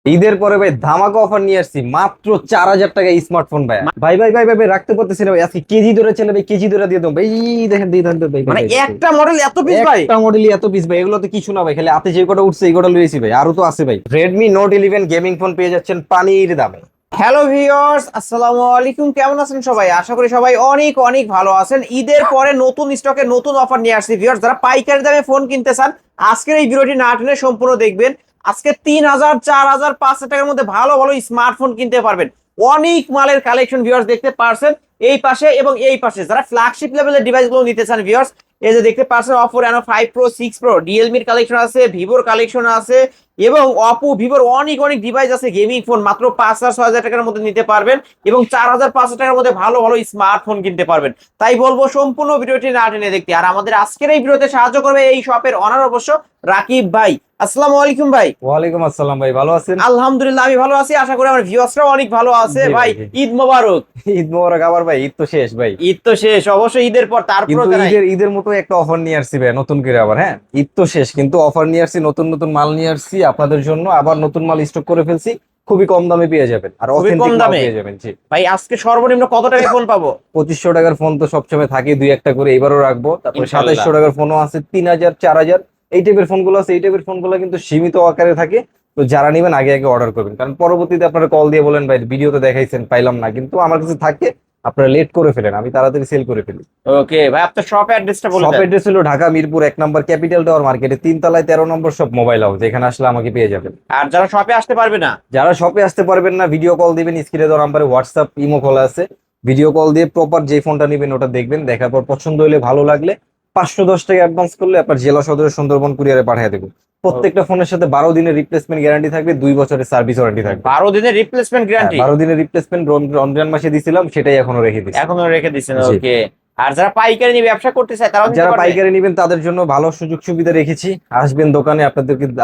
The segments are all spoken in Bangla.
ঈদের পরে ভাই ধামাকা অফার নিয়ে আসছি মাত্র 4,000 টাকা স্মার্টফোন ভাই ভাই ভাই ভাই ভাই ভাই রাখতে পারতেছি না ভাই, আজকে কেজি ধরে চলে ভাই, কেজি ধরে দিয়ে দাও ভাই। দেখেন দিয়ে দেন তো ভাই ভাই মানে ভাই ভাই, ভাই। একটা মডেল এত পিস ভাই? একটা মডেলই এত পিস ভাই, এগুলো তো কিছু না ভাই, খালি হাতে যে কটা উঠছে এই কটা লইছি ভাই, আরো তো আছে ভাই। রেডমি নোট 11 গেমিং ফোন পেয়ে যাচ্ছেন পানির দামে। হ্যালো ভিউয়ার্স, আসসালামু আলাইকুম। কেমন আছেন সবাই? আশা করি সবাই অনেক অনেক ভালো আছেন। ঈদের পরে নতুন স্টকে নতুন অফার নিয়ে আসছি ভিউয়ার্স। যারা পাইকারি দামে ফোন কিনতে চান, আজকের এই ভিডিওটি না টেনে সম্পূর্ণ দেখবেন। আজকে 3,000, 4,000, 5,000 টাকার মধ্যে ভালো ভালো স্মার্টফোন কিনতে পারবেন। অনেক মালের কালেকশন ভিউয়ার্স দেখতে পারছেন এই পাশে এবং এই পাশে। যারা ফ্ল্যাগশিপ লেভেলের ডিভাইসগুলো নিতে চান ভিউয়ার্স, এই যে দেখতে পাচ্ছেন অপো রেনো 5 প্রো, 6 প্রো, রিয়েলমির কালেকশন আছে, ভিভোর কালেকশন আছে এবং অপো ভিভোর অনেক অনেক ডিভাইস আছে। গেমিং ফোন মাত্র 5,000, 6,000 টাকার মধ্যে নিতে পারবেন এবং 4,000, 5,000 টাকার মধ্যে ভালো ভালো স্মার্টফোন কিনতে পারবেন। তাই বলবো সম্পূর্ণ ভিডিওটি না টেনে দেখতে। আর আমাদের আজকের এই ভিডিওতে সাহায্য করবে এই শপের অনার অবশ্য রাকিব ভাই। আসসালামু আলাইকুম ভাই। ওয়ালাইকুম আসসালাম ভাই, ভালো আছেন? আলহামদুলিল্লাহ, আমি ভালো আছি। আশা করি আমার ভিউয়ার্সরাও অনেক ভালো আছে জি ভাই। ভাই জি। ঈদ মোবারক। ঈদ মোবারক আবার ভাই, ঈদ তো শেষ ভাই। ঈদ তো শেষ অবশ্যই, ঈদের পর তারপরে কিন্তু জানাই। ঈদের ঈদের মতো একটা অফার নিয়ে আসছি ভাই নতুন করে আবার। হ্যাঁ, ঈদ তো শেষ কিন্তু অফার নিয়ে আসছি, নতুন নতুন মাল নিয়ে আসছি আপনাদের জন্য। আবার নতুন মাল স্টক করে ফেলছি, খুবই কম দামে পেয়ে যাবেন আর খুবই কম অথেন্টিক মাল দামে পেয়ে যাবেন। জি, ভাই। আজকে সর্বনিম্ন কত টাকায় ফোন পাবো? 2,500 টাকার ফোন তো সবসময় থাকে, দুই একটা করে এবারও রাখবো। তারপরে ইনশাল্লাহ। 2,700 টাকার ফোনও আছে, 3,000, 4,000 এই টাইপের ফোনগুলো আছে। এই টাইপের ফোনগুলো কিন্তু সীমিত আকারে থাকে। তো যারা নেবেন আগে আগে অর্ডার করবেন, কারণ পরবর্তীতে আপনারা কল দিয়ে বলেন ভাই ভিডিওতে দেখাইছেন পাইলাম না, কিন্তু আমার কাছে থাকে। আপনারা লেট করে ফেলেন, আমি তাড়াতাড়ি সেল করে ফেলি। ওকে ভাই, আপনার শপ অ্যাড্রেসটা বলে শপ দেন। অ্যাড্রেস হলো ঢাকা মিরপুর 1 নম্বর ক্যাপিটাল টাওয়ার মার্কেটে 3 তলায় 13 নম্বর শপ মোবাইল হাউস, এখানে আসলে আমাকে পেয়ে যাবেন। আর যারা শপে আসতে পারবে না, যারা শপে আসতে পারবেন না, ভিডিও কল দিবেন, স্ক্রিনে দেওয়া নাম্বারে হোয়াটসঅ্যাপ ইমো খোলা আছে। ভিডিও কল দিয়ে প্রপার যে ফোনটা নেবেন ওটা দেখবেন, দেখার পর পছন্দ হলে ভালো লাগলে 510 টাকা অ্যাডভান্স করলে আপনার জেলা সদরে সুন্দরবন কুরিয়ারে পাঠিয়ে দেবো। প্রত্যেকটা ফোনের সাথে 12 দিনের রিপ্লেসমেন্ট গ্যারান্টি থাকবে, 2 বছরের সার্ভিস ওয়ারেন্টি থাকবে। 12 দিনের রিপ্লেসমেন্ট হ্যাঁ, গ্যারান্টি 12 দিনের রিপ্লেসমেন্ট রমজান মাসে দিছিলাম, সেটাই এখনো রেখে দিচ্ছি। এখনো রেখে দিচ্ছেন? জি। ওকে। আর যারা পাইকারি নিয়ে ব্যবসা করতে চায় তারাও নিতে যারা পারবে? পাইকারি নেবেন তাদের জন্য ভালো সুযোগ সুবিধা রেখেছি। আসবেন দোকানে,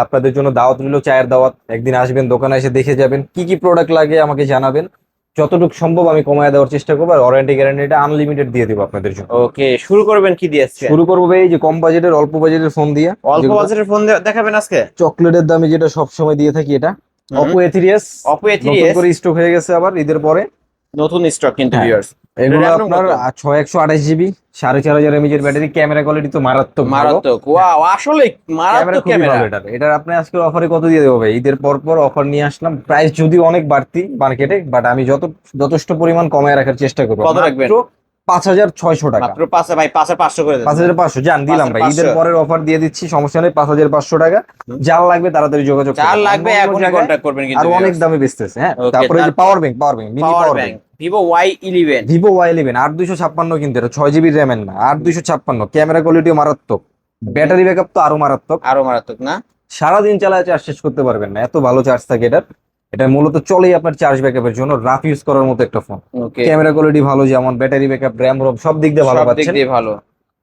আপনাদের জন্য দাওয়াত রইল, চায়ের দাওয়াত। একদিন আসবেন দোকানে, এসে দেখে যাবেন কি কি প্রোডাক্ট লাগে, আমাকে জানাবেন। যতটুকু সম্ভব আমি কমায় দেওয়ার চেষ্টা করবো, আর ওয়ারেন্টি গ্যারান্টিটা আনলিমিটেড দিয়ে দিব আপনাদের জন্য। ওকে, শুরু করবেন কি দিয়ে আজকে? শুরু করবো ভাই এই যে কম বাজেটের, অল্প বাজেটের ফোন দিয়ে। অল্প বাজেটের ফোন দেখাবেন আজকে? চকলেটের দামে যেটা সব সময় দিয়ে থাকি, এটা হুম। Oppo A3s। Oppo নতুন A3s করে স্টক হয়ে গেছে আবার ঈদের পরে। নতুন স্টক কিন্তু হ্যাঁ, ভিউয়ার্স। এগুলো র্যাম আপনার কত? 6128 জিবি, 4,500 এর ব্যাটারি, ক্যামেরা কোয়ালিটি তো মারাত্মক ভালো। মারাত্মক, ওয়াও, আসলে ক্যামেরা মারাত্মক খুবই ক্যামেরা। ভালো এটার। এটার আপনি আজকে অফারে কত দিয়ে দেবো ভাই? ঈদের পর পর অফার নিয়ে আসলাম, প্রাইস যদি অনেক বাড়তি মার্কেটে, বাট আমি যথেষ্ট পরিমাণ কমায় রাখার চেষ্টা করবো। কত রাখবেন? মাত্র 5,600 টাকা। মাত্র পাঁচে ভাই, 5,500 করে দেন। 5,500 জান দিলাম ভাই, ঈদের 5,500। পরের অফার দিয়ে দিচ্ছি, সমস্যা নেই। 5,500 টাকা। হুম। যার লাগবে তাড়াতাড়ি যোগাযোগ যার করবেন। লাগবে অন্য অন্য এখনই জায়গায় কন্ট্যাক্ট করবেন কিন্তু আরো অনেক ভিউয়ার্স। দামে বেচতেছে। হ্যাঁ, ওকে, তারপরে এই যে তারপর power bank, mini power power bank bank. Vivo Y11। Vivo Y11 8,256 কিন্তু, এটা 6 জিবি র্যামের না, 8,256। ক্যামেরা কোয়ালিটিও মারাত্মক, ব্যাটারি ব্যাকআপ তো আরো মারাত্মক। আরো মারাত্মক না? সারাদিন চালায় চার্জ শেষ করতে পারবেন না, এত ভালো চার্জ থাকে এটার। এটা মূলত চলেই আপনার চার্জ ব্যাকআপের জন্য, রাফ ইউজ করার মতো একটা ফোন। ওকে, ক্যামেরা কোয়ালিটি ভালো, যেমন ব্যাটারি ব্যাকআপ, র্যাম রোম সব দিক দিয়ে ভালো সব দিক পাচ্ছেন। দিয়ে ভালো।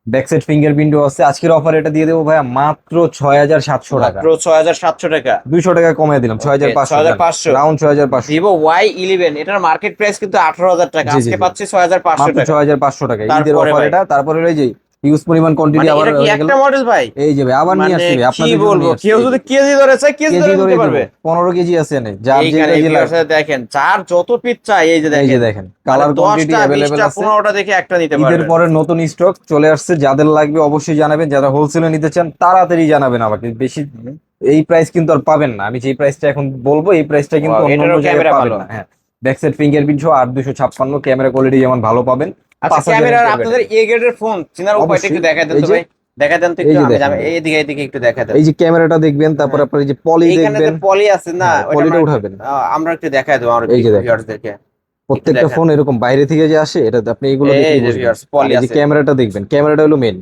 ব্যাক সাইড ফিঙ্গারপ্রিন্টও আছে। আজকের অফার এটা দিয়ে দেবো ভাইয়া মাত্র 6,700 টাকা। মাত্র 6,700 টাকা। 200 টাকা কমিয়ে দিলাম, 6,500, 6,500। রাউন্ড 6,500। ভিভো Y11, এটার মার্কেট প্রাইস কিন্তু 18,000 টাকা, জি জি আজকে জি, পাচ্ছি 6,500 মাত্র টাকা। 6,500 টাকা ঈদের তারপরে অফার ভাই, এটা। তারপরে এই যে ইউজ পরিমাণ কোয়ান্টিটি মানে আবার এটা কি হয়ে গেল। একটা মডেল ভাই? এই যে ভাই আবার নিয়ে মানে আসছি ভাই, কি আপনাদের জন্য বলবো, নিয়ে আসছি। কেউ এই যে যদি কেজি ধরে চায় কেজি কেজি ধরে ধরে নিতে দেবো, পারবে। 15 কেজি আছে এনে, যার যে এইখানে এই কেজি ভিউয়ার্স লাগবে। দেখেন, যার যত পিস চাই এই যে এই যে দেখেন, দেখেন, মানে কালার কোয়ান্টিটি 10টা অ্যাভেলেবেল 20টা আছে। 15টা দেখে একটা নিতে ঈদের পারবেন। পরে নতুন স্টক চলে আসছে, যাদের লাগবে অবশ্যই জানাবেন। যারা হোলসেলে নিতে চান তাড়াতাড়ি জানাবেন আমাকে, বেশি হুম। এই প্রাইস কিন্তু আর পাবেন না। আমি যে প্রাইসটা এখন বলবো এই প্রাইসটা কিন্তু Wow, অন্য অন্য এটারও জায়গায় ক্যামেরা পাবেন ভালো। না। হ্যাঁ, ব্যাক সাইড ফিঙ্গারপ্রিন্ট সহ 8,256, ক্যামেরা কোয়ালিটি যেমন ভালো পাবেন। আচ্ছা, 5,000 ক্যামেরার এমপিআর আপনাদের ব্যাটারি। এ গ্রেডের ফোন চেনার উপায়টা অবশ্যই একটু দেখা দেন এই তো যে ভাই। দেখা দেন তো এই একটু, যে আমি দেখেন ভাই, এইদিকে এইদিকে একটু দেখা দেন। এই যে ক্যামেরাটা দেখবেন, তারপর হ্যাঁ, আপনার এই যে পলি এইখানে যে দেখবেন। পলি আছে না, হ্যাঁ, ওটা পলিটা আমরা একটু উঠাবেন। আমরা একটু দেখা দেবো আমার এই যে দেখেন, ভিউয়ার্সদেরকে। একটু প্রত্যেকটা দেখান। ফোন এরকম বাইরে থেকে যে আসে, এটা আপনি এগুলো এই দেখলেই যে বুঝবেন। ভিউয়ার্স, আর পলি এই যে আছে। ক্যামেরাটা দেখবেন, ক্যামেরাটা হলো মেন।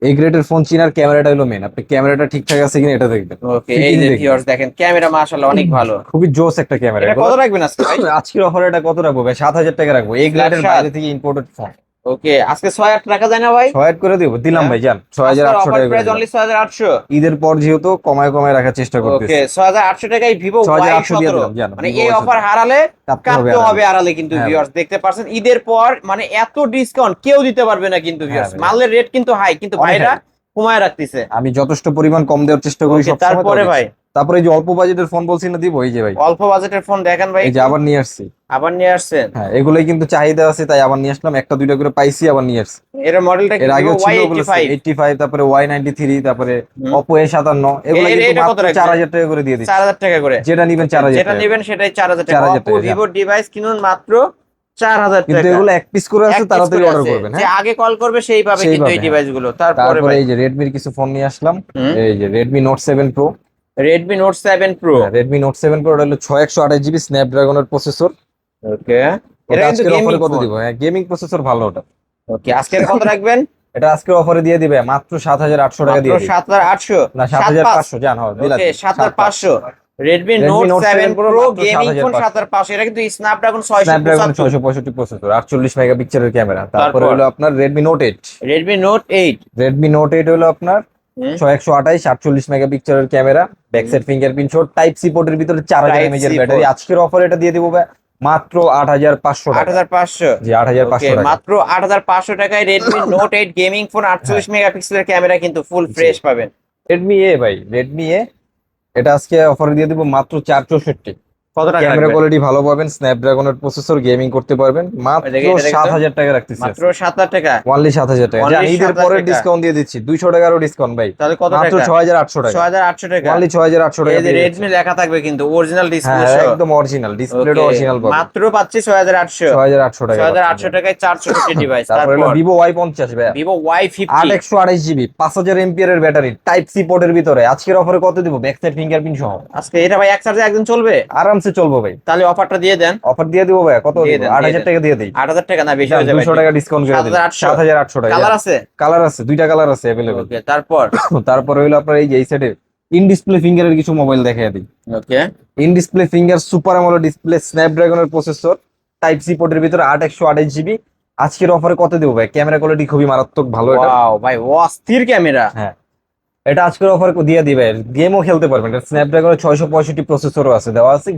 এই গ্রেডের ফোন চিনার ক্যামেরাটা হলো মেন, আপনি ক্যামেরাটা ঠিকঠাক আছে কিনা এটা দেখবেন, ওকে, এই ফিটিং যে দেখবেন। ভিউয়ার্স দেখেন, ক্যামেরা মাশাআল্লাহ অনেক ভালো। খুবই জোস একটা ক্যামেরা এটা এগুলো। কত রাখবেন আজকে ভাই? আজকের অফারে এটা কত রাখবো ভাই? 7,000 টাকা রাখবো, এই ফ্ল্যাট গ্রেডের 7। বাইরে থেকে ইম্পোর্টেড ফোন। ওকে, আজকে 6,800 টাকা যায় না ভাই? 6 করে দিব, দিলাম হ্যাঁ, ভাই যান, আজকের 6,800 অফার টাকা করে প্রাইস দিলাম। অনলি 6,800। ঈদের পর যেহেতু কমায় কমায় রাখার চেষ্টা ওকে, করতেছি। 6,800 টাকায় ভিভো 6,800 দিয়ে Y17। দিলাম জান, মানে Vivo এই অফার Y17 হারালে কাঁপতে হবে কাঁপতে আর হবে আড়ালে কিন্তু হ্যাঁ ভাই, ভিউয়ার্স দেখতে পারছেন। ঈদের পর মানে এত ডিসকাউন্ট কেউ দিতে পারবে না কিন্তু হ্যাঁ ভিউয়ার্স। ভাই, হ্যাঁ। মালের রেট কিন্তু হাই, কিন্তু অনেক ভাইরা high। কমায় রাখতেছে। আমি যথেষ্ট পরিমাণ কম দেওয়ার চেষ্টা করি ওকে, সবসময়, তাও তারপরে ভাই দিচ্ছি। তারপরে এই যে অল্প বাজেটের ফোন বলছি না দিব, এই যে ভাই অল্প বাজেটের ফোন দেখেন ভাই, এই যে আবার নিয়ে আসছি। আবার নিয়ে আসছেন। হ্যাঁ, এগুলোই কিন্তু চাহিদা আছে তাই আবার নিয়ে আসলাম, একটা দুইটা করে পাইছি আবার নিয়ে আসছি। এর মডেলটা কি এর আগেও ছিল ওগুলো Y85? 85, তারপরে Y93, তারপরে হুম। Oppo A57, এগুলো কিন্তু এটা কত মাত্র রাখছেন? 4000 টাকা করে দিয়ে দিচ্ছি। 4000 টাকা করে। যেটা নিবেন 4000 যেটা টাকা, নেবেন সেটাই 4000 টাকা। 4000 Oppo টাকা, Vivo ডিভাইস কিনুন মাত্র 4000 কিন্তু টাকা। এগুলো এক পিস করে আছে, এক piece তাড়াতাড়ি করে অর্ডার আছে। করবেন। যে হ্যাঁ, আগে কল করবে সেই পাবে সেই কিন্তু এই পাবে, ডিভাইস গুলো। তারপরে তারপরে ভাই এই যে রেডমির কিছু ফোন নিয়ে আসলাম। হুম, এই যে Redmi Note 7 Pro। Redmi Note 7 Pro। হ্যাঁ, Redmi Note 7 Pro, এটা হলো 628 GB স্ন্যাপড্রাগনের প্রসেসর। ওকে, এটা ওটা কিন্তু আজকের গেমিং অফারে কত ফোন। দিব? হ্যাঁ, গেমিং প্রসেসর ভালো ওটা। ওকে, আজকের কত রাখবেন? এটা আজকের অফারে দিয়ে দিবে মাত্র 7800 টাকা মাত্র দিয়ে দিই। 7800। না, 7500 জান, হ্যাঁ দিলা ওকে, দিই। 7500। Redmi Redmi Note Note 7 7 Pro Pro মাত্র গেমিং ফোন 7500। 7500। এটা কিন্তু স্ন্যাপড্রাগন স্ন্যাপড্রাগন 675। 665 প্রসেসর, 48 মেগাপিক্সেলের ক্যামেরা। তারপরে তারপর হলো আপনার Redmi Note 8। Redmi Note 8। Redmi Note 8 হলো আপনার হুম, 128 48 মেগাপিক্সেলের camera, back side fingerprint shot, type C পোর্টের ভিতরে 4000 Type এমএএইচ C এর ব্যাটারি। port। আজকের অফারে এটা দিয়ে দিব মাত্র 8500 টাকা। 8500। জি, 8500 ওকে, টাকা। মাত্র 8500 টাকায় Redmi Note 8 গেমিং ফোন, হ্যাঁ, 48 মেগাপিক্সেলের ক্যামেরা কিন্তু ফুল জি। ফ্রেশ পাবেন। Redmi A ভাই, Redmi A, এটা আজকে অফারে দিয়ে দিব মাত্র 464। কত টাকা ক্যামেরা রাখবেন? কোয়ালিটি ভালো পাবেন, স্ন্যাপড্রাগনের প্রসেসর, গেমিং করতে পারবেন মাত্র দেখি, এটা দেখি তো। 7000 টাকা রাখতেছি। মাত্র 7000 টাকা। অনলি 7000 টাকা। Only জান, ঈদের 7000 পরের টাকা। ডিসকাউন্ট দিয়ে দিচ্ছি, 200 টাকারও ডিসকাউন্ট ভাই। তাহলে কত মাত্র টাকা? 6800 টাকা। 6800 টাকা। অনলি 6800 টাকা এই যে দিয়ে রেডমি দিচ্ছি। লেখা থাকবে কিন্তু অরিজিনাল হ্যাঁ ডিসপ্লে হ্যাঁ, সহ। একদম অরিজিনাল, ডিসপ্লেটা ওকে, অরিজিনাল পাবেন। মাত্র পাচ্ছি 6800। 6800 টাকা 6800 টাকায় 460 ডিভাইস। তারপরে হলো তারপর ভিভো Y50 ভাই, ভিভো Y50। 8128 GB, 5000 এমপিআর এর ব্যাটারি, টাইপ সি পোর্টের ভিতরে। আজকের অফারে কত দিব? ব্যাক সাইড ফিঙ্গারপ্রিন্ট সহ। আজকে এটা ভাই এক চার্জে একদিন চলবে? আরামসে চলবো ভাই। তাহলে অফারটা দিয়ে দেন। অফার দিয়ে দিব ভাই, কত দিয়ে দিব? দেন, 8000 টাকা দিয়ে দিই। 8000 টাকা না, বেশি হয়ে যাবে। 200 টাকা ডিসকাউন্ট করে দিই। 7800। 7800 টাকা। কালার আছে? কালার আছে, দুইটা কালার আছে अवेलेबल। ওকে, তারপর তারপরে হলো আপনার এই যে এই সাইডে ইন ডিসপ্লে ফিঙ্গারের কিছু মোবাইল দেখাই দিই। Okay, in display finger super AMOLED display, স্ন্যাপড্রাগনের প্রসেসর, টাইপ সি পোর্টের ভিতরে 8128 GB। আজকের অফারে কত দেবো ভাই? ক্যামেরা কোয়ালিটি খুবই মারাত্মক ভালো এটা। ওয়াও ভাই, অস্থির ক্যামেরা। হ্যাঁ, এটা আজকের অফার দিয়ে দিবে, গেমও খেলতে পারবেন। এটা স্ন্যাপড্রাগনের 665 প্রসেসরও আছে, দেওয়া আছে,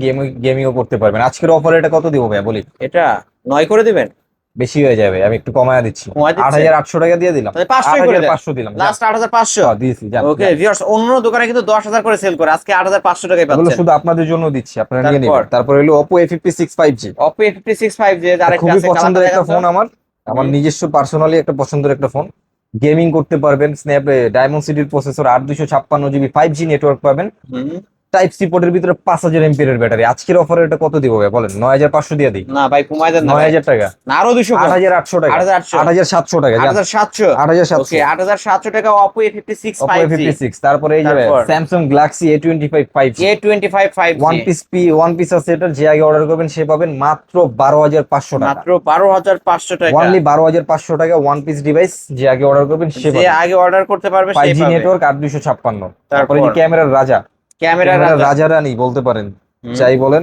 গেমিংও করতে পারবেন। আজকের অফারে এটা কত দিব ভাই বলি? এটা 9 করে দিবেন? বেশি হয়ে যাবে, আমি একটু কমায় দিচ্ছি। কমায় দিচ্ছেন? 8800 টাকা দিয়ে দিলাম। তাহলে 500 করে দেন। 8500 দিলাম। লাস্ট 8500। হ্যাঁ, দিয়েছি, যান, ওকে যান। ভিউয়ার্স, অন্য দোকানে কিন্তু 10000 করে সেল করে, আজকে 8500 টাকায় এগুলো পাচ্ছেন। শুধু আপনাদের জন্য দিচ্ছি, আপনারা নিয়ে তারপর? নেবেন। তারপর হলো Oppo A56 5G, Oppo A56 5G আরেকটা খুবই আছে, পছন্দের কালারটা একটা দেখান ফোন তো। আমার, আমার হুম। নিজস্ব পার্সোনালি একটা পছন্দের একটা ফোন। গেমিং করতে পারবেন, স্ন্যাপ ডায়মন্ড সিটির প্রসেসর, 8256 GB 5G নেটওয়ার্ক পাবেন, হুম। টাইপ সি পোর্টের ভিতরে 5000 এমপিআর এর ব্যাটারি। আজকের অফারে এটা কত দিব ভাই বলেন? 9500 দিয়ে দিই। না ভাই, কমায় দেন না ভাই। 9000 টাকা। না, আরো 200 কম। 8800 টাকা। 8800। 8700 টাকা। যান। 8700। 8700। ওকে, 8700 টাকা Oppo A56 Oppo 5G। A56। তারপরে এই যে তারপর? Samsung Galaxy A25 5G, A25 5G one piece আছে। এটা যে আগে অর্ডার করবেন সে পাবেন মাত্র 12500 টাকা। মাত্র 12500 টাকা। অনলি 12500 টাকা ওয়ান পিস ডিভাইস, যে আগে অর্ডার করবেন সে যে পাবেন। আগে অর্ডার করতে পারবে সেই 5G পাবে। নেটওয়ার্ক 8256। তারপরে তারপর? যে ক্যামেরার রাজা, ক্যামেরা ক্যামেরার রাজা। রাজা রানী বলতে পারেন, হুম। যাই বলেন,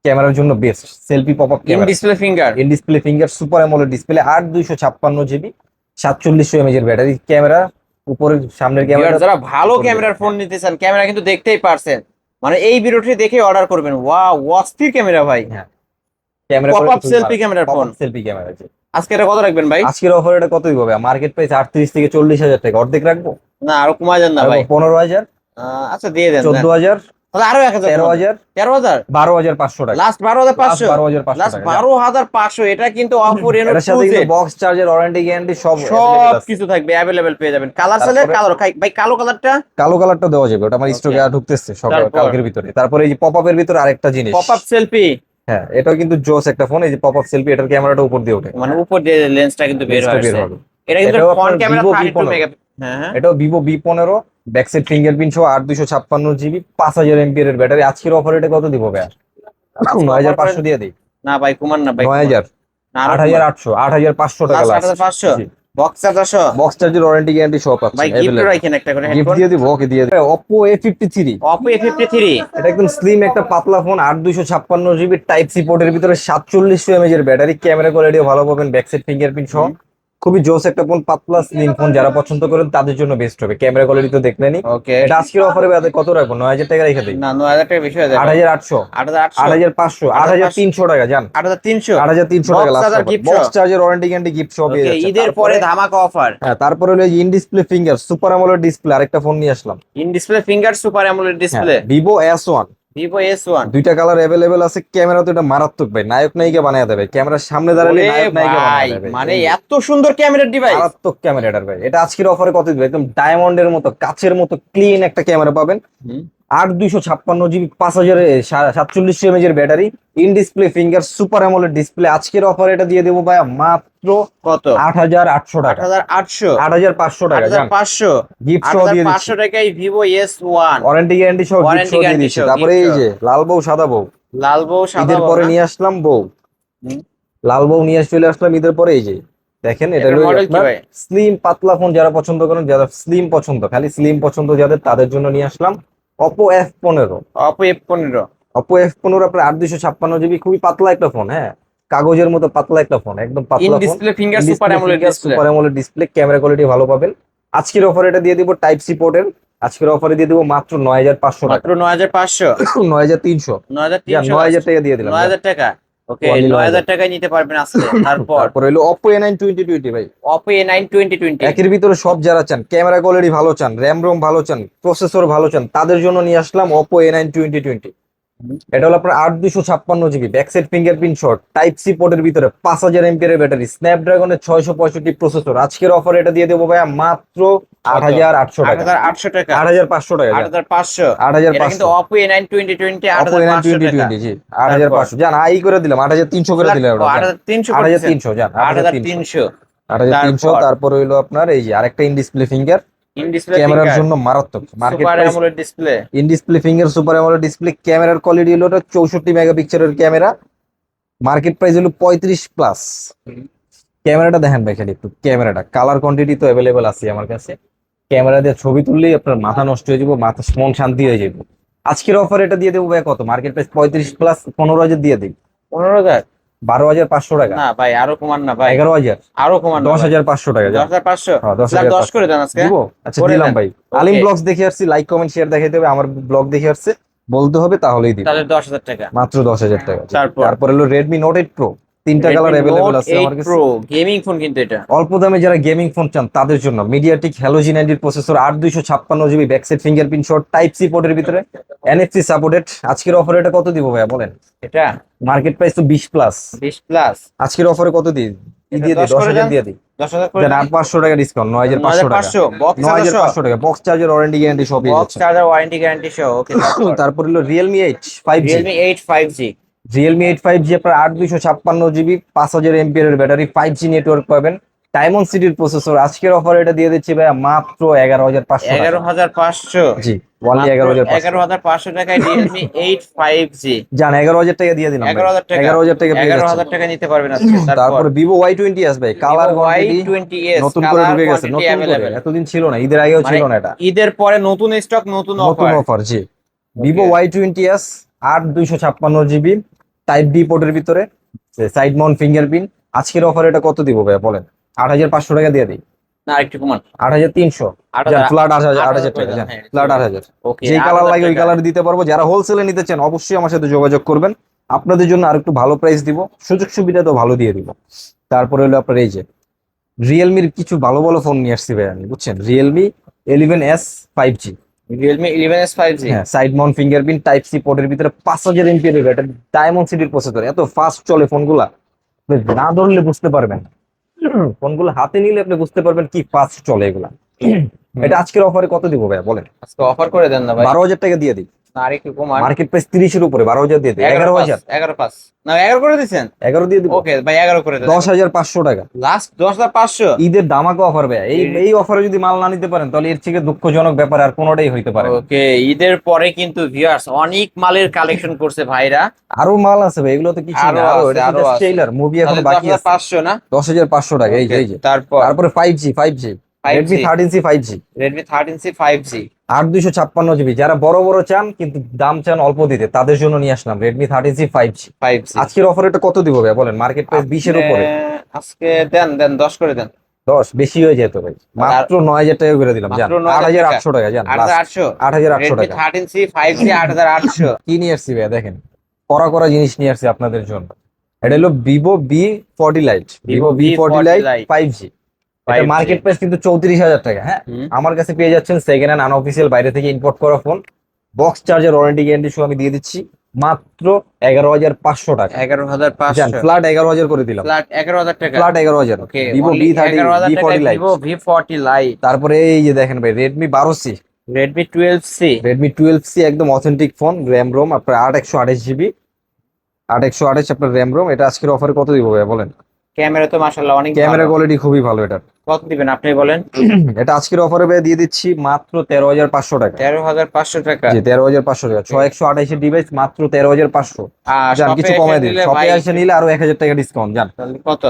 ক্যামেরার জন্য best. Selfie pop up in camera, display finger. In display finger, super AMOLED display, 8256 GB, 4700 mAh এর ব্যাটারি। ক্যামেরা উপরের সামনের ক্যামেরা, যারা ভালো ক্যামেরার ফোন নিতে চান, ক্যামেরা কিন্তু দেখতেই পারছেন, মানে এই ভিডিওটি দেখে অর্ডার করবেন। ওয়াও, অস্থির ক্যামেরা ভাই। হ্যাঁ, ক্যামেরা Pop up selfie ক্যামেরার ফোন। Selfie camera. আজকে এটা কত রাখবেন ভাই? আজকের অফার এটা কত দিব ভাই? মার্কেট প্রাইস 38 থেকে 40000 টাকা, অর্ধেক রাখবো। না, আরো কমায় দেন না ভাই। 15000, আচ্ছা দিয়ে দেন। 14000, তাহলে আরো 1000, 13000, 13000, 12500 টাকা। লাস্ট 12500, 12500 লাস্ট টাকা। 12500। এটা কিন্তু Oppo Reno এটার সাথে 2Z কিন্তু বক্স চার্জার, ওয়ারেন্টি গ্যারান্টি সব সব available আছে। কিছু থাকবে, অ্যাভেলেবেল পেয়ে যাবেন। কালার চাইলে তারপরে? কালার ভাই, কালো কালারটা। কালো কালারটা দেওয়া যাবে, ওটা আমার Okay. স্টকে ঢুকতেছে সকাল তারপর? কালকের ভিতরে। তারপরে এই যে পপ আপের ভিতরে আরেকটা জিনিস, পপ আপ সেলফি, হ্যাঁ, এটাও কিন্তু জোস একটা ফোন। এই যে পপ আপ সেলফি, এটার ক্যামেরাটা উপর দিয়ে ওঠে, মানে উপর দিয়ে লেন্সটা কিন্তু বের লেন্সটা বের হয়েছে। হবে। এটা কিন্তু এটাও ফ্রন্ট আপনার ক্যামেরা Vivo 32 V15। মেগা। হ্যাঁ হ্যাঁ। এটাও Vivo V15, back side fingerprint সহ, 8256 GB, 5000 mAh এর ব্যাটারি। আজকের অফার এটা কত দিব ভাই? 9500 দিয়ে দিই। না ভাই, কুমার না ভাই, 9000, না, আরো 8800, 8500 টাকা লাস্ট লাস্ট। 8500। বক্স চার্জার সহ। বক্স চার্জার, ওয়ারেন্টি গ্যারান্টি সব পাচ্ছেন ভাই গিফট available। রাখেন একটা করে গিফট হেডফোন। দিয়ে দিব, ওকে দিয়ে দিব। Oppo A53, Oppo A53। এটা একদম স্লিম একটা পাতলা ফোন, 8256 GB, টাইপ সি পোর্টের ভিতরে 4700 mAh এর ব্যাটারি। ক্যামেরা কোয়ালিটিও ভালো পাবেন, ব্যাক সাইড ফিঙ্গারপ্রিন্ট সহ, খুবই জোস একটা ফোন, পাতলা স্লিম ফোন, যারা পছন্দ করেন তাদের জন্য বেস্ট হবে। ক্যামেরা কোয়ালিটি তো দেখলেনই। ওকে, এটা আজকের অফারে কত রাখবো? 9,000 টাকা রেখে দিই। না 9,000 টাকা বেশি হয়ে যাবে। 8,800, 8,800, 8,500, 8,300 টাকা যান। 8,300, 8,300 টাকা box last charger offer. Gift box charger, warranty guarantee, gift সব পেয়ে ওকে, যাচ্ছে। ঈদের পরে ধামাকা অফার। হ্যাঁ, তারপরে হলো in display finger super AMOLED display, আরেকটা ফোন নিয়ে আসলাম। In display finger super AMOLED হ্যাঁ, display, Vivo S1। Vivo S1। দুইটা কালার অ্যাভেলেবেল আছে। ক্যামেরা তো এটা মারাত্মক ভাই, নায়ক নায়িকা বানায় দেবে। ক্যামেরার সামনে দাঁড়ালে ওরে নায়ক নায়িকা ভাই, বানায় দেবে। মানে এত সুন্দর ক্যামেরার ডিভাইস। মারাত্মক ক্যামেরাটার ভাই, এটা আজকের অফারে কত দিবে? একদম ডায়মন্ডের মতো, কাচের মতো ক্লিন একটা ক্যামেরা পাবেন। 8,256 জিবি, 5,047 এর battery, in display finger super AMOLED display. আজকের অফারে এটা দিয়ে দেবো ভাই মাত্র কত? 8,800 টাকা। 8,800, 8,500 টাকা জান। 8,500, গিফট সহ দিয়ে দিচ্ছি। 8,500 টাকায় ভিভো S1, ওয়ারেন্টি গ্যারান্টি সহ গিফট Warranty সহ দিয়ে guarantee দিচ্ছি। সহ, তারপরে gift এই সহ। যে লাল বউ সাদা বউ, লাল বউ সাদা ঈদের বউ পরে না? নিয়ে আসলাম বউ। হুম। লাল বউ নিয়ে চলে আসলাম ঈদের পরে। এই যে দেখেন, এটা এটার হলো model কি আপনার ভাই? স্লিম পাতলা ফোন, যারা পছন্দ করেন, যারা স্লিম পছন্দ, খালি স্লিম পছন্দ যাদের, তাদের জন্য নিয়ে আসলাম Oppo F15। Oppo F15, Oppo F15 আপনার 8,256 জিবি, খুবই পাতলা একটা ফোন। হ্যাঁ, কাগজের মতো পাতলা একটা ফোন, একদম ইন পাতলা phone. Display finger super AMOLED display. Super AMOLED display, camera quality ভালো পাবেন। আজকের অফারে এটা দিয়ে দিব টাইপ সি পোর্টের। আজকের অফারে দিয়ে দিব মাত্র 9,500 টাকা। মাত্র 9,500, 9,300, যা 9,300, 9,000 টাকা দিয়ে দিলাম। 9,000 টাকা। ওকে, Only 9,000 টাকায় নিতে পারবেন আজকে। তারপর তারপরে হলো Oppo A9 2020 ভাই। Oppo A9 2020, একের ভিতরে সব, যারা চান ক্যামেরা কোয়ালিটি ভালো চান, র্যাম রোম ভালো চান, প্রসেসর ভালো চান, তাদের জন্য নিয়ে আসলাম Oppo A9 2020। এটা হলো আপনার 8,256 GB, back side fingerprint shot, type C পোর্টের ভিতরে, 5,000 এর ব্যাটারি, স্ন্যাপড্রাগনের 665 প্রসেসর। আজকের অফারে এটা দিয়ে দেবো ভাইয়া মাত্র 8,800 টাকা। 8,800 টাকা, 8,500 টাকা জান। 8,500। 8,500 এটা কিন্তু Oppo A9 2020, Oppo A9 8,500 টাকা। 2020 জি 8,500 জান। আই করে দিলাম, 8,300 করে দিলাম। 8,300 8,300 জান, 8,300। 8,300। 8,300। তারপর তারপরে হইলো আপনার এই যে আরেকটা in display finger, in display ক্যামেরার ফিঙ্গার জন্য মারাত্মক। Market super price AMOLED display. In display finger super AMOLED display, ক্যামেরার কোয়ালিটি হলো 64 মেগাপিক্সেলের ক্যামেরা, মার্কেট প্রাইস হলো 35 প্লাস। ক্যামেরাটা দেখেন ভাই, খালি একটু ক্যামেরাটা, কালার কোয়ান্টিটি তো অ্যাভেলেবেল আছে আমার কাছে। ক্যামেরা দিয়ে ছবি তুললেই আপনার মাথা নষ্ট হয়ে যাবো, মাথা মন শান্তি হয়ে যাবে। আজকের অফার এটা দিয়ে দেবো ভাই কত? মার্কেট প্রাইস 35 প্লাস, 15,000 দিয়ে দিই। 15,000? 12,500 টাকা। না ভাই, আরো কমান না ভাই, 11,000, আরো কমান না ভাই। 10,500 টাকা যান। 10,500, হ্যাঁ, 10 করে দেন আজকে। দিব। আচ্ছা করে দিলাম দেন। ভাই। Okay, আলিম ব্লগস দেখে আসছি, লাইক কমেন্ট শেয়ার দেখাইতে হবে। আমার ব্লগ দেখে আসছে, বলতে হবে, তাহলেই দিব। তাহলে 10,000 টাকা। মাত্র 10,000 টাকা। তারপর? তারপরে হলো রেডমি নোট 8 প্রো, তিনটা কালার Redmi অ্যাভেলেবেল Note আছে 8 আমার কাছে। Pro গেমিং ফোন কিন্তু এটা। অল্প দামে যারা গেমিং ফোন চান তাদের জন্য MediaTek Helio G 90 processor, 8,256 GB, back side fingerprint shot, type C পোর্টের ভিতরে, এনএফসি সাপোর্টেড। আজকের অফারে এটা কত দিব ভাইয়া বলেন? এটা মার্কেট প্রাইস তো 20 প্লাস। 20 প্লাস। আজকের অফারে কত দিই? এটা দিয়ে দিই 10 করে 10,000 দেন। দিয়ে দিই। 10,000 করে দেন দেন। 8,500 টাকা ডিসকাউন্ট, 9,500 টাকা। 9,500, বক্স 9,500 টাকা, বক্স চার্জার, ওয়ারেন্টি গ্যারান্টি সব পেয়ে বক্স যাচ্ছে। চার্জার, ওয়ারেন্টি গ্যারান্টি সহ। ওকে, তারপর হলো Realme 8 5G। Realme 8 5G। Realme 8 5G আপনার 8,256 জিবি, 5,000 এর ব্যাটারি, 5G নেটওয়ার্ক পাবেন, ডায়মন্ড সিটির প্রসেসর। আজকের অফারে এটা দিয়ে দিচ্ছি ভাইয়া মাত্র 11,500 টাকা। 11,500, জি, অনলি 11,500 11,500 টাকায় Realme 8 5G। জান। 11,000 টাকা দিয়ে দিলাম ভাই। 11,000 টাকা, 11,000 টাকা পেয়ে 11,000 যাচ্ছেন। টাকা নিতে পারবেন আজকে। তারপর তারপরে ভিভো Y20s ভাই, কালার Vivo কোয়ান্টিটি Y20s, নতুন করে কালার ঢুকে গেছে, কোয়ান্টিটি নতুন করে, অ্যাভেলেবেল। এতদিন ছিল না, ঈদের আগেও মানে ছিল না এটা। ঈদের পরে নতুন স্টক, নতুন নতুন offer. Offer ji. Vivo Y20s 8,256 GB, type D পোর্টের ভিতরে, সাইড মাউন্ট ফিঙ্গারপ্রিন্ট। আজকের অফারে এটা কত দিব ভাইয়া বলেন? 8,500 টাকা দিয়ে দিই। না, আরেকটু কমান। 8,300 8,000, ফ্ল্যাট 8,000 8,000 টাকা জান, হ্যাঁ, ফ্ল্যাট 8,000। ওকে, যেই কালার 8,000 লাগে ওই টাকা। কালার দিতে পারবো। যারা হোলসেলে নিতে চান অবশ্যই আমার সাথে যোগাযোগ করবেন, আপনাদের জন্য আর একটু ভালো প্রাইস দিব, সুযোগ সুবিধা তো ভালো দিয়ে দিব। তারপরে হলো আপনার এই যে রিয়েলমির কিছু ভালো ভালো ফোন নিয়ে আসছি ভাই আমি, বুঝছেন? Realme 11s 5G। Realme 11s 5G। হ্যাঁ, side mount fingerprint, type C পোর্টের ভিতরে, 5,000 এর ব্যাটারি, ডায়মন্ড সিটির প্রসেসর। এত ফাস্ট চলে ফোনগুলা, আপনি না ধরলে বুঝতে পারবেন। ফোনগুলো হাতে নিলে আপনি বুঝতে পারবেন কি ফাস্ট চলে এগুলা। এটা আজকের অফারে কত দিব ভাইয়া বলেন? আজকে অফার করে দেন না ভাই। 12,000 টাকা দিয়ে দিই। না, আরেকটু কমান। মার্কেট প্রাইস 30-এর উপরে, 12,000 দিয়ে দিই। 11,000, 11,500 না, 11 করে দিচ্ছেন। 11 দিয়ে দিব। ওকে ভাই, 11 করে দেন। 10,500 টাকা লাস্ট 10,500। ঈদের দামাকা অফার ভাইয়া। এই অফারে যদি মাল না নিতে পারেন তাহলে এর থেকে দুঃখজনক ব্যাপার আর কোনোটাই হইতে পারে না। ওকে, ঈদের পরে কিন্তু ভিউয়ার্স অনেক মালের কালেকশন করছে ভাইরা। আরো মাল আছে ভাই, এগুলো তো কিছু আরো না, আছে, আরো আছে। ট্রেইলার মুভি এখনো তাহলে বাকি আছে। 10,500 না? 10,500 টাকা এই যে এই যে। তারপর তারপরে 5G Redmi 13C 5G, Redmi 13C 5G। 8,256 GB. যারা বড় বড় চান কিন্তু দাম চান অল্প দিতে, তাদের জন্য নিয়ে আসলাম Redmi 13C 5G। 5G আজকের অফার এটা কত দিব ভাই বলেন? মার্কেট প্রাইস 20-এর উপরে। আজকে দেন 10 করে দেন। 10 বেশি হয়ে যেত ভাই, মাত্র 9000 টাকা করে দিলাম, জান মাত্র 8800 টাকা, জান 8800 8800 Redmi টাকা। 13C 5G 8800 কি নিয়ে আসছি ভাই দেখেন, কড়া কড়া জিনিস নিয়ে আসছি আপনাদের জন্য। এটা হলো Vivo V40 light, Vivo V40 light 5G। এটা 5G মার্কেট প্রাইস কিন্তু 34,000 টাকা। হ্যাঁ, আমার কাছে পেয়ে যাচ্ছেন সেকেন্ড হ্যান্ড আনঅফিসিয়াল বাইরে থেকে ইম্পোর্ট করা phone. Box charger warranty guarantee সহ আমি দিয়ে দিচ্ছি মাত্র 11,500 টাকা। জান 11500 ফ্ল্যাট 11,000 করে দিলাম, ফ্ল্যাট 11000 টাকা। ফ্ল্যাট 11,000। ওকে, ভিভো অনলি V30 11,000 V40 টাকায় লাইট। Vivo V40 Lite। তারপরে এই যে দেখেন ভাই Redmi 12C, Redmi 12C Redmi 12C একদম অথেন্টিক ফোন, র্যাম রোম আপনার 8128 জিবি, 8128 আপনার র্যাম রোম। এটা আজকের অফারে কত দিব ভাই বলেন? ক্যামেরা তো মাশাআল্লাহ অনেক ক্যামেরা ভালো। কোয়ালিটি খুবই ভালো এটা। কত দিবেন আপনি বলেন? এটা আজকের অফারে ভাই দিয়ে দিচ্ছি মাত্র 13,500 টাকা। 13500 টাকা। জি 13,500 টাকা, 6128 এর ডিভাইস মাত্র 13,500। আর জান শপে কিছু এসে কমায় দিন, নিলে শপে ভাই এসে নিলে আরো 1,000 টাকা ডিসকাউন্ট, জান তাহলে কত?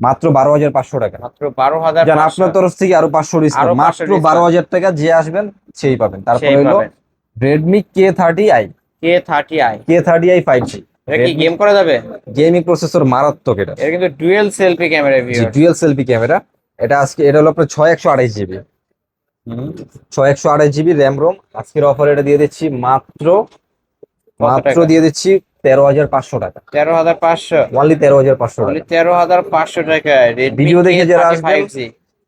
মাত্র 12,500 টাকা। মাত্র 12500 জান আপনার তরফ থেকে আরো 500 আরো ডিসকাউন্ট, 500 মাত্র discount। 12,000 টাকা, যে আসবেন সেই পাবেন। তারপরে সেই হলো পাবেন। Redmi K30i, K30i K30i 5G। এটা কি গেম করা যাবে? গেমিং প্রসেসর মারাত্মক এটা। এটা কিন্তু ডুয়াল সেলফি ক্যামেরা জি ভিউয়ার। Dual selfie camera. এটা আজকে এটা হলো আপনার 6128 জিবি, 6128 জিবি র্যাম রোম। আজকের অফার এটা দিয়ে দিচ্ছি মাত্র মাত্র টাকা? দিয়ে দিচ্ছি 13,500 টাকা। 13500 অনলি 13,500 অনলি টাকা। 13500 টাকায় Redmi ভিডিও দেখে যারা আসবেন, K35G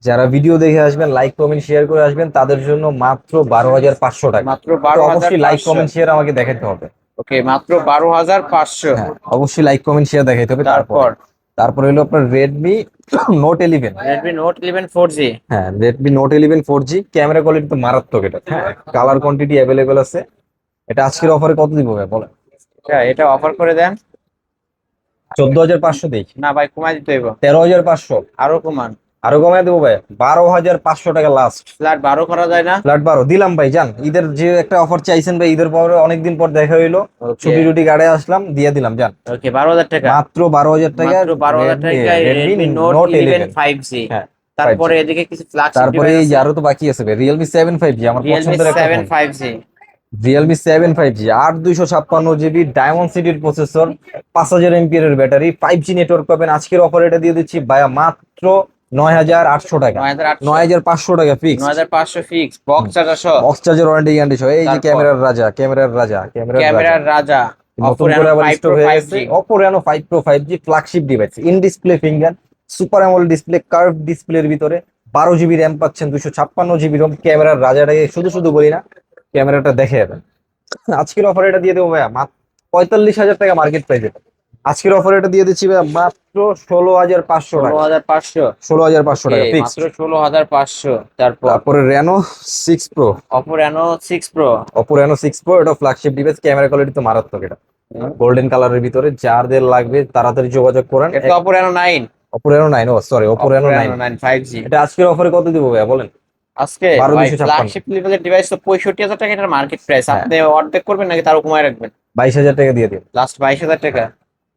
যারা ভিডিও দেখে আসবেন, লাইক কমেন্ট শেয়ার করে আসবেন, তাদের জন্য মাত্র 12,500 টাকা। মাত্র তো অবশ্যই লাইক 12500। কমেন্ট শেয়ার আমাকে দেখাতে হবে। ওকে, মাত্র 12500। হ্যাঁ অবশ্যই লাইক কমেন্ট শেয়ার দেখাতে হবে। তারপর তারপরে হলো আপনার Redmi note 11। Redmi Note 11 4G। হ্যাঁ Redmi note 11 4G, camera quality তো মারাত্মক এটা। হ্যাঁ কালার কোয়ান্টিটি অ্যাভেলেবেল আছে। এটা আজকের অফারে কত দিব ভাই বলেন? আচ্ছা, এটা অফার করে দেন। 14,500 দেখি, না ভাই, কমাই দিতে হইব। 13,500। আরো কমান। আরো কমায় দেবো ভাই, 12,500 টাকা লাস্ট। ফ্ল্যাট 12 করা যায় না? ফ্ল্যাট 12 দিলাম ভাই। জান ঈদের যে একটা অফার চাইছেন ভাই, ঈদের পরে অনেকদিন পর দেখা হইলো, ওকে ছুটি টুটি কাটে আসলাম, দিয়ে দিলাম। জান ওকে, 12000 টাকা। মাত্র 12,000 টাকা, মাত্র 12000 টাকায় Redmi Redmi Note note 11 11। 5G। হ্যাঁ তারপরে এদিকে কিছু ফ্ল্যাগশিপ তারপরে এই ডিভাইস যে আছে। আরো তো বাকি আছে ভাই, রিয়েলমি 7 5G আমার Realme পছন্দের একটা 7 phone. 5G Realme 7 5G 8256 GB diamond সিটির প্রসেসর, 5000 এমপিএর এর ব্যাটারি, 5G নেটওয়ার্ক পাবেন। আজকের অফার এটা দিয়ে দিচ্ছি ভাইয়া মাত্র 9,800 টাকা, 9800 9,500 টাকা ফিক্স। 9500 ফিক্স, বক্স চার্জার সহ। বক্স চার্জার ওয়ারেন্টি গ্যারান্টি সহ। এই যে তারপর ক্যামেরার রাজা, ক্যামেরার রাজা, ক্যামেরার রাজা। ক্যামেরার রাজা নতুন Oppo করে Reno আবার 5 স্টক Pro হয়ে 5G। গেছে Oppo Reno 5 Pro 5G flagship device, in display finger, super AMOLED display, curve ডিসপ্লের ভিতরে 12 জিবি র্যাম পাচ্ছেন, 256 জিবি রোম। ক্যামেরার রাজাটাকে শুধু শুধু বলি না, ক্যামেরাটা দেখে যাবেন। আজকের অফার এটা দিয়ে দেবো ভাইয়া মাত্র 45,000 টাকা মার্কেট প্রাইস। আজকের অফার এটা দিয়ে দিচ্ছি ভাইয়া মাত্র 16,500 টাকা, 16500। 16,500 টাকা ফিক্স। মাত্র 16500। তারপর তারপরে Reno 6 Pro, Oppo Reno 6 Pro। Oppo Reno 6 Pro, এটা ফ্ল্যাগশিপ ডিভাইস, ক্যামেরা কোয়ালিটি তো মারাত্মক। এটা গোল্ডেন কালারের ভিতরে, যাদের লাগবে তাড়াতাড়ি যোগাযোগ করেন। এটা Oppo Reno 9। Oppo Reno 9, oh sorry Oppo Reno 9। 9 5G। এটা আজকের অফারে কত দিব ভাইয়া বলেন? আজকে 12,256 ফ্ল্যাগশিপ লেভেলের ডিভাইস তো 65,000 টাকা এটার মার্কেট প্রাইস। হ্যাঁ। আপনি অর্ধেক করবেন নাকি তারও কমায় রাখবেন? 22,000 টাকা দিয়ে দিন। লাস্ট 22000 টাকা।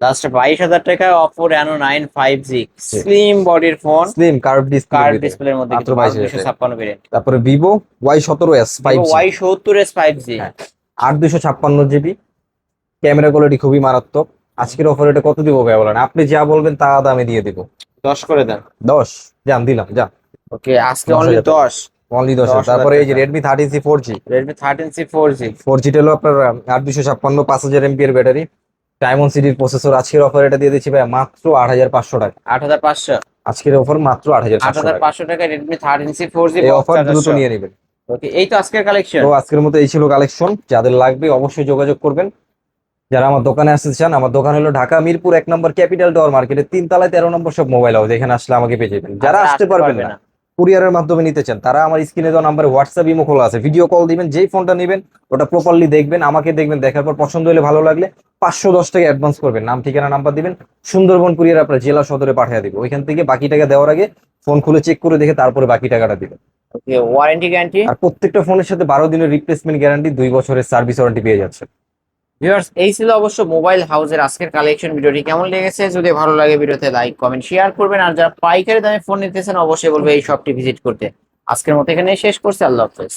লাস্ট 22000 টাকা Oppo Reno 9 5G স্লিম বডির phone, slim curve curve display, ডিসপ্লের মধ্যে মাত্র কিন্তু 22,000 টাকা। 256 ভেরিয়েন্ট। তারপরে Vivo Y17s 5G, Y70s 5G। হ্যাঁ 8256 জিবি, ক্যামেরা কোয়ালিটি খুবই মারাত্মক। আজকের অফার এটা কত দিব ভাইয়া বলেন? আপনি যা বলবেন তা দামে দিয়ে দিব। 10 করে দেন। 10 জান দিলাম, জান ওকে, আজকে 10,000 অনলি টাকা। 10। অনলি 10। 10,000 তারপরে এই যে টাকা। Redmi 13C 4G, Redmi 13C 4G 4G টা হলো আপনার 8256, 5000 এমপিএর ব্যাটারি, ডায়মন্ড সিটির প্রসেসর। আজকের অফার এটা দিয়ে দিচ্ছি ভাই মাত্র 8,500 টাকা। 8500। আজকের অফার মাত্র 8,500 টাকা। 8500 টাকা Redmi 13C 4G এই বক্স অফার চার্জার দ্রুত সহ। নিয়ে নেবেন। ওকে, এই তো আজকের কালেকশন। তো আজকের মতো এই ছিল কালেকশন, যাদের লাগবে অবশ্যই যোগাযোগ করবেন। যারা আমার দোকানে আসতে চান, আমার দোকান হলো ঢাকা মিরপুর 1 নম্বর ক্যাপিটাল টাওয়ার মার্কেটের 3 তলায় 13 নম্বর সব মোবাইল হাউস, এখানে আসলে আমাকে পেয়ে যাবেন। যারা আসতে পারবেন না, কুরিয়ারের মাধ্যমে নিতে চান, তারা আমার স্ক্রিনে দেওয়া নাম্বারে হোয়াটসঅ্যাপ ইমো খোলা আছে, ভিডিও কল দিবেন, যেই ফোনটা নেবেন ওটা প্রপারলি দেখবেন, আমাকে দেখবেন, দেখার পর পছন্দ হলে ভালো লাগলে 510 টাকা অ্যাডভান্স করবেন, নাম ঠিকানা নাম্বার দিবেন, সুন্দরবন কুরিয়ার আপনার জেলা সদরে পাঠিয়ে দিব। ওইখান থেকে বাকি টাকা দেওয়ার আগে ফোন খুলে চেক করে দেখে তারপরে বাকি টাকাটা দিবেন। ওকে, ওয়ারেন্টি গ্যারান্টি। আর প্রত্যেকটা ফোনের সাথে 12 দিনের রিপ্লেসমেন্ট গ্যারান্টি, 2 বছরের সার্ভিস ওয়ারেন্টি পেয়ে যাচ্ছে। ভিউয়ার্স, এই ছিল অবশ্য মোবাইল হাউসের আজকের কালেকশন। ভিডিওটি কেমন লেগেছে যদি ভালো লাগে ভিডিওতে লাইক কমেন্ট শেয়ার করবেন। আর যারা পাইকারি দামে ফোন নিতেছেন অবশ্যই বলবো এই শপটি ভিজিট করতে। আজকের মতো এখানে শেষ করছি, আল্লাহ হাফেজ।